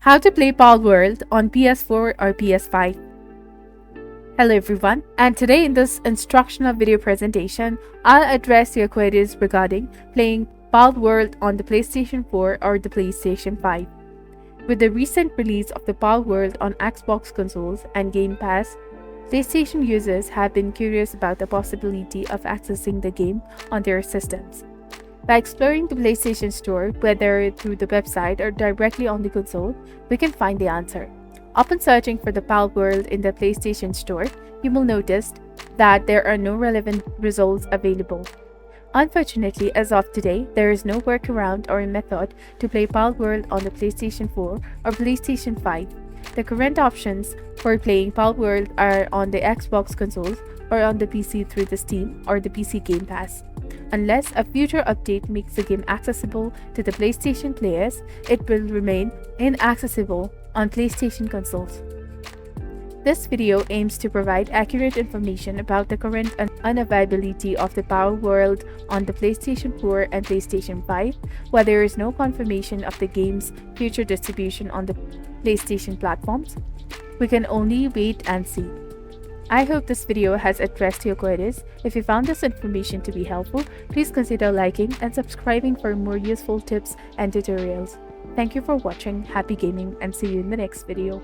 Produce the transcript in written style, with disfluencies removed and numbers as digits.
How to play Palworld on PS4 or PS5. Hello everyone, and today in this instructional video presentation, I'll address your queries regarding playing Palworld on the PlayStation 4 or the PlayStation 5. With the recent release of the Palworld on Xbox consoles and Game Pass, PlayStation users have been curious about the possibility of accessing the game on their systems. By exploring the PlayStation Store, whether through the website or directly on the console, we can find the answer. Upon searching for the Palworld in the PlayStation Store, you will notice that there are no relevant results available. Unfortunately, as of today, there is no workaround or method to play Palworld on the PlayStation 4 or PlayStation 5. The current options for playing Palworld are on the Xbox consoles or on the PC through the Steam or the PC Game Pass. Unless a future update makes the game accessible to the PlayStation players, it will remain inaccessible on PlayStation consoles. This video aims to provide accurate information about the current unavailability of the Palworld on the PlayStation 4 and PlayStation 5, while there is no confirmation of the game's future distribution on the PlayStation platforms. We can only wait and see. I hope this video has addressed your queries. If you found this information to be helpful, please consider liking and subscribing for more useful tips and tutorials. Thank you for watching, happy gaming, and see you in the next video.